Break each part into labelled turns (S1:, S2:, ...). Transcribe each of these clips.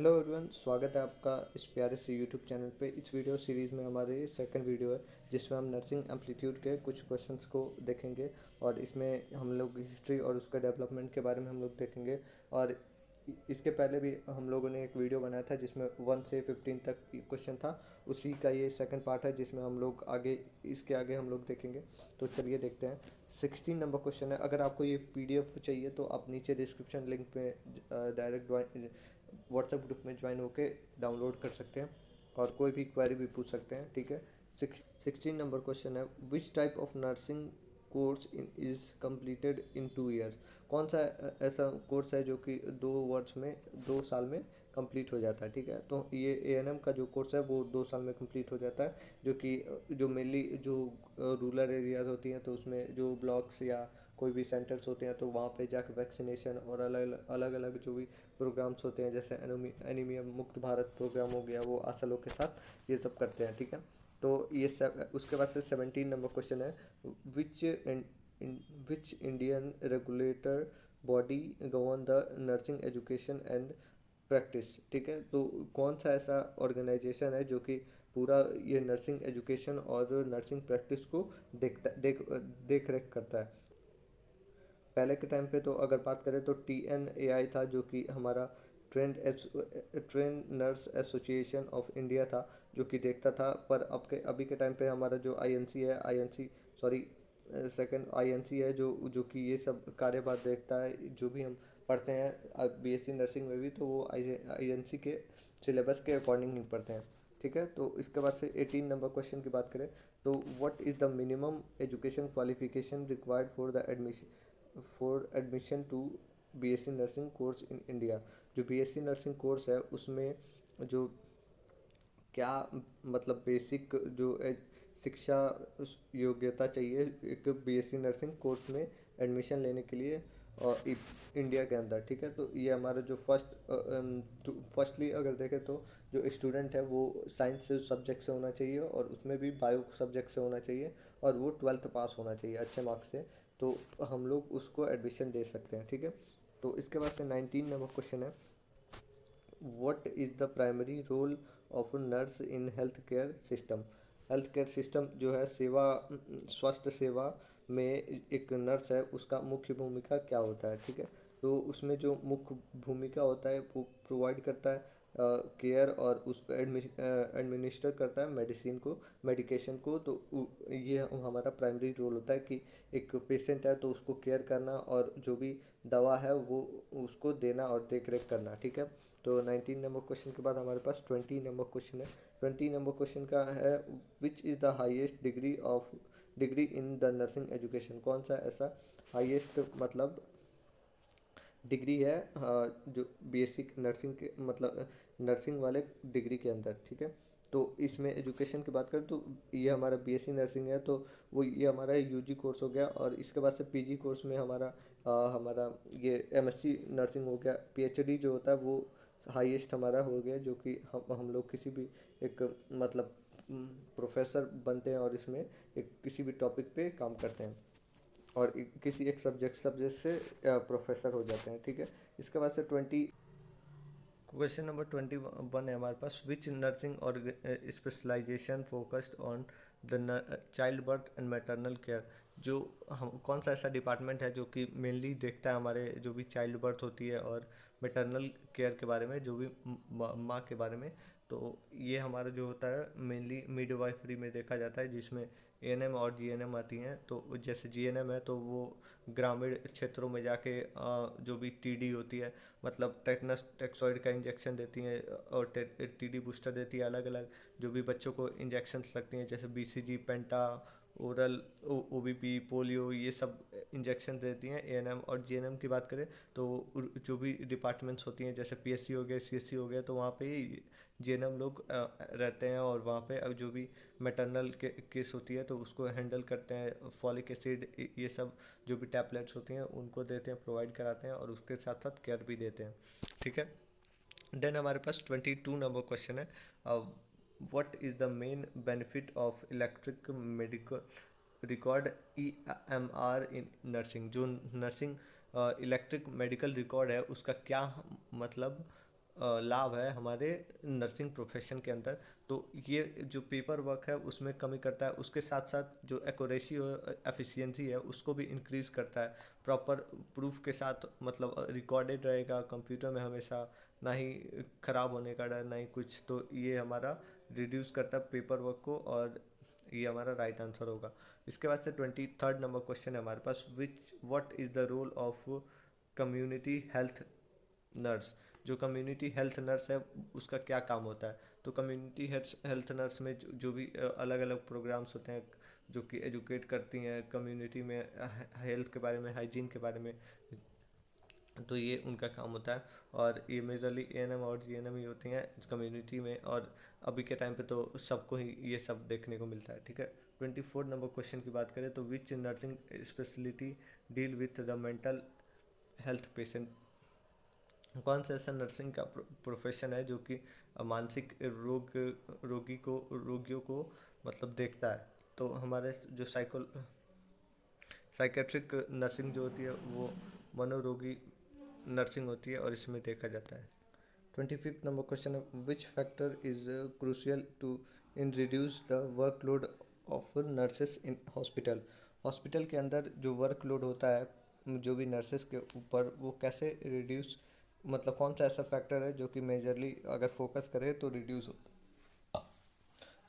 S1: Hello everyone, स्वागत है आपका इस प्यारे से यूट्यूब चैनल पे। इस वीडियो सीरीज़ में हमारी सेकंड वीडियो है जिसमें हम नर्सिंग एम्पलीट्यूड के कुछ क्वेश्चंस को देखेंगे और इसमें हम लोग हिस्ट्री और उसका डेवलपमेंट के बारे में हम लोग देखेंगे। और इसके पहले भी हम लोगों ने एक वीडियो बनाया था जिसमें 1 से 15 तक क्वेश्चन था। उसी का ये सेकंड पार्ट है जिसमें हम लोग आगे इसके आगे हम लोग देखेंगे। तो चलिए देखते हैं। 16 नंबर क्वेश्चन है। अगर आपको ये पीडीएफ चाहिए तो आप नीचे डिस्क्रिप्शन लिंक पे डायरेक्ट व्हाट्सएप ग्रुप में ज्वाइन होके डाउनलोड कर सकते हैं और कोई भी क्वेरी भी पूछ सकते हैं। ठीक है। 16 नंबर क्वेश्चन है, which type of nursing course is completed in 2 years. कौन सा ऐसा कोर्स है जो कि 2 वर्ष में 2 साल में कंप्लीट हो जाता है। ठीक है। तो ये एएनएम का जो कोर्स है वो 2 साल में कंप्लीट हो जाता है, जो कि जो मेनली जो रूरल एरियाज होती हैं तो उसमें जो ब्लॉक्स या कोई भी सेंटर्स होते हैं तो वहाँ पे जाकर वैक्सीनेशन और अलग अलग अलग जो भी प्रोग्राम्स होते हैं, जैसे एनीमिया मुक्त भारत प्रोग्राम हो गया, वो आशा लोग के साथ ये सब करते हैं। ठीक है। तो ये उसके बाद से 17 नंबर क्वेश्चन है, which which Indian regulator body govern the nursing education and practice. ठीक है। तो कौन सा ऐसा ऑर्गेनाइजेशन है जो कि पूरा ये नर्सिंग एजुकेशन और नर्सिंग प्रैक्टिस को देख रेख करता है। पहले के टाइम पे तो अगर बात करें तो TNAI था, जो कि हमारा trend nurse association of India था, जो कि देखता था। पर अभी के टाइम पे हमारा जो INC है, INC सॉरी सेकंड INC है, जो कि ये सब कार्यभार देखता है। जो भी हम पढ़ते हैं BSc नर्सिंग में भी, तो वो INC के सिलेबस के अकॉर्डिंग ही पढ़ते हैं। ठीक है। तो इसके बाद से 18 नंबर क्वेश्चन की बात करें तो what is the minimum education qualification required for admission to BSc nursing course in India. जो BSc नर्सिंग कोर्स है उसमें जो क्या मतलब बेसिक जो शिक्षा योग्यता चाहिए एक BSc नर्सिंग कोर्स में एडमिशन लेने के लिए और इंडिया के अंदर। ठीक है। तो ये हमारा जो फर्स्टली अगर देखें तो जो स्टूडेंट है वो साइंस से सब्जेक्ट से होना चाहिए और उसमें भी बायो सब्जेक्ट से होना चाहिए और वो 12th पास होना चाहिए अच्छे मार्क्स से, तो हम लोग उसको एडमिशन दे सकते हैं। ठीक है। तो इसके बाद से 19 नंबर क्वेश्चन है, what is the primary role of nurse in health care system. Health care system जो है स्वास्थ्य सेवा में एक नर्स है, उसका मुख्य भूमिका क्या होता है। ठीक है। तो उसमें जो मुख्य भूमिका होता है वो प्रोवाइड करता है केयर और उसको एडमिनिस्टर करता है मेडिकेशन को। तो ये हमारा प्राइमरी रोल होता है कि एक पेशेंट है तो उसको केयर करना और जो भी दवा है वो उसको देना और देख रेख करना। ठीक है। तो 19 नंबर क्वेश्चन के बाद हमारे पास 20 नंबर क्वेश्चन है। 20 नंबर क्वेश्चन का है, which is the highest degree in the nursing education. कौन सा ऐसा हाईएस्ट मतलब डिग्री है जो बेसिक नर्सिंग के मतलब नर्सिंग वाले डिग्री के अंदर। ठीक है। तो इसमें एजुकेशन की बात करें तो ये हमारा BSc नर्सिंग है, तो वो ये हमारा UG कोर्स हो गया। और इसके बाद से PG कोर्स में हमारा ये MSc नर्सिंग हो गया। PhD जो होता है वो हाईएस्ट हमारा हो गया, जो कि हम लोग किसी भी एक मतलब प्रोफेसर बनते हैं और इसमें एक किसी भी टॉपिक पे काम करते हैं और किसी एक सब्जेक्ट से प्रोफेसर हो जाते हैं। ठीक है। इसके बाद से 21 है हमारे पास, विच नर्सिंग और specialization focused on the child birth and maternal care. जो हम कौन सा ऐसा डिपार्टमेंट है जो कि मेनली देखता है हमारे जो भी चाइल्ड बर्थ होती है और मैटरनल केयर के बारे में, जो भी माँ के बारे में। तो ये हमारा जो होता है मेनली मिडवाइफरी में देखा जाता है, जिसमें ANM और GNM आती हैं। तो जैसे GNM है तो वो ग्रामीण क्षेत्रों में जाके जो भी TD होती है, मतलब टेटनस टैक्सॉइड का इंजेक्शन देती हैं और TD बूस्टर देती है। अलग अलग जो भी बच्चों को इंजेक्शन्स लगती हैं, जैसे BCG, पेंटा, ओरल, OBP, पोलियो, ये सब इंजेक्शन देती हैं। ANM और GNM की बात करें तो जो भी डिपार्टमेंट्स होती हैं, जैसे PSC हो गया, CSC हो गया, तो वहाँ पे GNM लोग रहते हैं और वहाँ पे अब जो भी मैटरनल केस होती है तो उसको हैंडल करते हैं। फॉलिक एसिड ये सब जो भी टैबलेट्स होती हैं उनको देते हैं, प्रोवाइड कराते हैं और उसके साथ साथ केयर भी देते हैं। ठीक है। देन हमारे पास 22 नंबर क्वेश्चन है, what is the main benefit of electric medical record EMR in nursing. जो नर्सिंग इलेक्ट्रिक मेडिकल रिकॉर्ड है उसका क्या मतलब लाभ है हमारे नर्सिंग प्रोफेशन के अंदर। तो ये जो पेपर वर्क है उसमें कमी करता है, उसके साथ साथ जो एक्यूरेसी और एफिशिएंसी है उसको भी इंक्रीज़ करता है। प्रॉपर प्रूफ के साथ मतलब रिकॉर्डेड रहेगा कंप्यूटर में हमेशा, ना ही ख़राब होने का डर, ना ही कुछ। तो ये हमारा रिड्यूस करता है पेपर वर्क को, और ये हमारा राइट आंसर होगा। इसके बाद से 23rd नंबर क्वेश्चन है हमारे पास, which what is the role of community health nurse. जो कम्युनिटी हेल्थ नर्स है उसका क्या काम होता है। तो कम्युनिटी हेल्थ नर्स में जो भी अलग अलग प्रोग्राम्स होते हैं जो कि एजुकेट करती हैं कम्युनिटी में हेल्थ के बारे में, हाइजीन के बारे में, तो ये उनका काम होता है। और ये मेजरली एएनएम और जीएनएम ही होती हैं कम्युनिटी में, और अभी के टाइम पे तो सबको ही ये सब देखने को मिलता है। ठीक है, 24 नंबर क्वेश्चन की बात करें तो विच nursing speciality deal with the mental health patient. कौन सा ऐसा नर्सिंग का प्रोफेशन है जो कि मानसिक रोगियों को मतलब देखता है। तो हमारे जो साइकेट्रिक नर्सिंग जो होती है वो मनोरोगी नर्सिंग होती है, और इसमें देखा जाता है। 25th नंबर क्वेश्चन है, which factor is crucial to in reduce the workload of nurses in hospital. Hospital के अंदर जो वर्कलोड होता है जो भी नर्सेस के ऊपर, वो कैसे रिड्यूस, मतलब कौन सा ऐसा फैक्टर है जो कि मेजरली अगर फोकस करे तो रिड्यूस हो।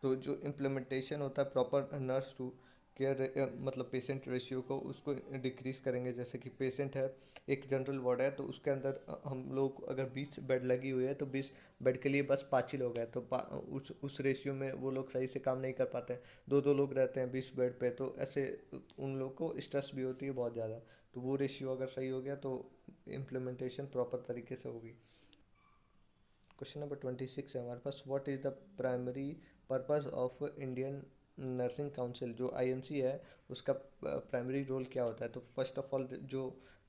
S1: तो जो इम्प्लीमेंटेशन होता है प्रॉपर नर्स टू केयर मतलब पेशेंट रेशियो को उसको डिक्रीज करेंगे। जैसे कि पेशेंट है, एक जनरल वार्ड है, तो उसके अंदर हम लोग अगर 20 बेड लगी हुई है तो 20 बेड के लिए बस 5 ही लोग हैं, तो उस रेशियो में वो लोग सही से काम नहीं कर पाते हैं। दो दो लोग रहते हैं 20 बेड पे, तो ऐसे उन लोग को स्ट्रेस भी होती है बहुत ज़्यादा। तो वो रेशियो अगर सही हो गया तो इम्प्लीमेंटेशन प्रॉपर तरीके से होगी। क्वेश्चन नंबर 26 है हमारे पास, what is the primary purpose of Indian nursing council. जो आईएनसी है उसका प्राइमरी रोल क्या होता है। तो फर्स्ट ऑफ ऑल जो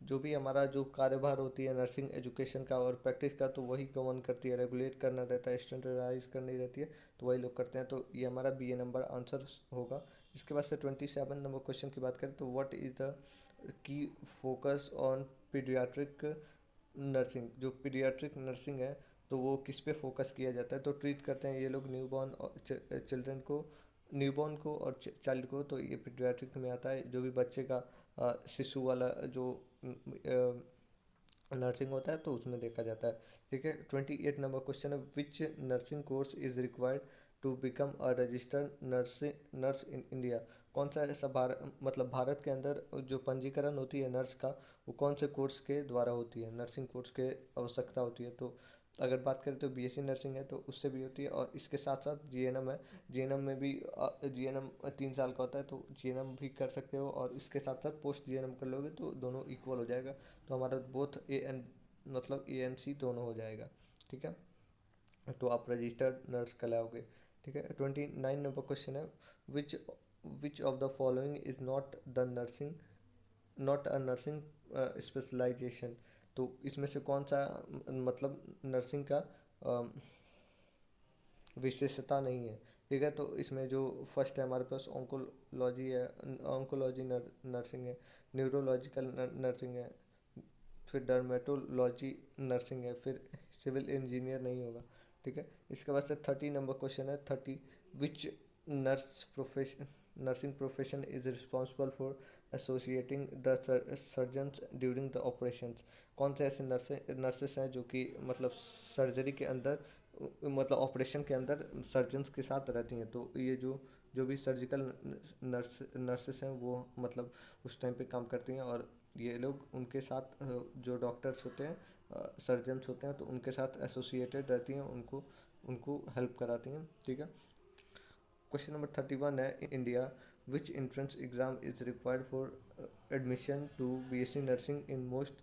S1: जो भी हमारा जो कार्यभार होती है नर्सिंग एजुकेशन का और प्रैक्टिस का, तो वही गवर्न करती है, रेगुलेट करना रहता है, स्टैंडर्डाइज करनी रहती है, तो वही लोग करते हैं। तो ये हमारा बी ए नंबर आंसर होगा। इसके बाद से 27 नंबर क्वेश्चन की बात करें तो what is the key focus on paediatric nursing. जो पीडियाट्रिक नर्सिंग है तो वो किस पे फोकस किया जाता है। तो ट्रीट करते हैं ये लोग न्यूबॉर्न और चिल्ड्रन को, न्यूबॉर्न को और चाइल्ड को। तो ये पीडियाट्रिक में आता है, जो भी बच्चे का शिशु वाला जो नर्सिंग होता है तो उसमें देखा जाता है। ठीक है, 28 नंबर क्वेश्चन है, which nursing course is required to become a registered nurse in India. कौन सा ऐसा मतलब भारत के अंदर जो पंजीकरण होती है नर्स का, वो कौन से कोर्स के द्वारा होती है, नर्सिंग कोर्स के आवश्यकता होती है। तो अगर बात करें तो बीएससी नर्सिंग है तो उससे भी होती है, और इसके साथ साथ जीएनएम है, जीएनएम में भी जीएनएम 3 साल का होता है, तो जीएनएम भी कर सकते हो, और इसके साथ साथ पोस्ट जीएनएम कर लोगे तो दोनों इक्वल हो जाएगा। तो हमारा बोथ ए एन मतलब ए एन सी दोनों हो जाएगा। ठीक है, तो आप रजिस्टर्ड नर्स कहलाओगे। ठीक है, 29 नंबर क्वेश्चन है, which which of the following is not a nursing specialization. तो इसमें से कौन सा मतलब नर्सिंग का विशेषता नहीं है। ठीक है, तो इसमें जो फर्स्ट है हमारे पास ऑन्कोलॉजी है, ऑन्कोलॉजी नर्सिंग है, न्यूरोलॉजिकल नर्सिंग है, फिर डर्मेटोलॉजी नर्सिंग है, फिर सिविल इंजीनियर नहीं होगा। ठीक है, इसके बाद से 30 नंबर क्वेश्चन है, 30, विच nursing profession is responsible for associating the surgeons during the operations. कौन से ऐसे नर्सेस हैं जो कि मतलब सर्जरी के अंदर मतलब ऑपरेशन के अंदर सर्जन्स के साथ रहती हैं। तो ये जो भी सर्जिकल नर्सेस हैं वो मतलब उस टाइम पे काम करती हैं, और ये लोग उनके साथ जो डॉक्टर्स होते हैं सर्जन्स होते हैं तो उनके साथ एसोसिएटेड रहती हैं, उनको उनको हेल्प कराती हैं। ठीक है, क्वेश्चन नंबर 31 है, India which entrance exam is required for admission to BSc nursing in most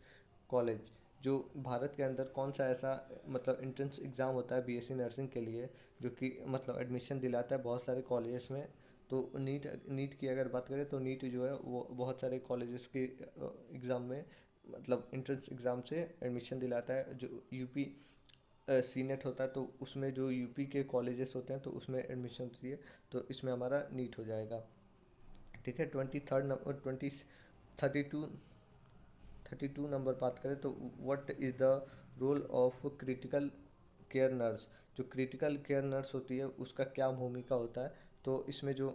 S1: college. जो भारत के अंदर कौन सा ऐसा मतलब एंट्रेंस एग्ज़ाम होता है बीएससी नर्सिंग के लिए जो कि मतलब एडमिशन दिलाता है बहुत सारे कॉलेजेस में। तो नीट की अगर बात करें तो नीट जो है वो बहुत सारे कॉलेजेस के एग्ज़ाम में मतलब एंट्रेंस एग्ज़ाम से एडमिशन दिलाता है। जो यूपी सीनेट होता है तो उसमें जो यूपी के कॉलेजेस होते हैं तो उसमें एडमिशन होती है, तो इसमें हमारा नीट हो जाएगा। ठीक है, 23rd नंबर 32 32 नंबर बात करें तो what is the role of critical care nurse, जो क्रिटिकल केयर नर्स होती है उसका क्या भूमिका होता है। तो इसमें जो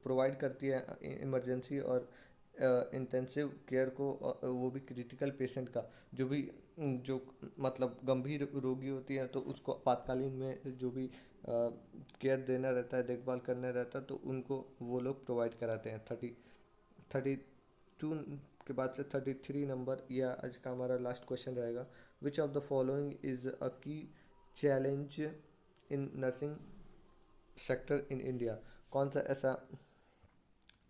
S1: प्रोवाइड करती है इमरजेंसी और इंटेंसिव केयर को, वो भी क्रिटिकल पेशेंट का, जो भी जो मतलब गंभीर रोगी होती है तो उसको आपातकालीन में जो भी केयर देना रहता है, देखभाल करना रहता है, तो उनको वो लोग प्रोवाइड कराते हैं। 32 के बाद से 33 नंबर, या आज का हमारा लास्ट क्वेश्चन रहेगा। Which of the following is a key challenge in nursing sector in India. कौन सा ऐसा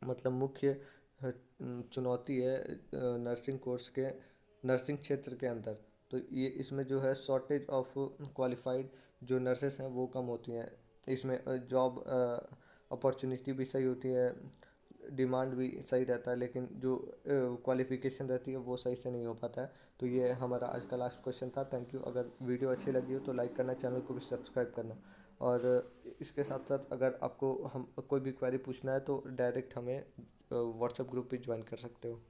S1: मतलब मुख्य चुनौती है नर्सिंग कोर्स के, नर्सिंग क्षेत्र के अंदर। तो ये इसमें जो है शॉर्टेज ऑफ क्वालिफाइड जो नर्सेस हैं वो कम होती हैं। इसमें जॉब अपॉर्चुनिटी भी सही होती है, डिमांड भी सही रहता है, लेकिन जो क्वालिफिकेशन रहती है वो सही से नहीं हो पाता है। तो ये हमारा आज का लास्ट क्वेश्चन था। Thank you. अगर वीडियो अच्छी लगी हो तो लाइक करना, चैनल को भी सब्सक्राइब करना। और इसके साथ साथ अगर आपको हम कोई भी क्वेरी पूछना है तो डायरेक्ट हमें व्हाट्सएप ग्रुप पे ज्वाइन कर सकते हो।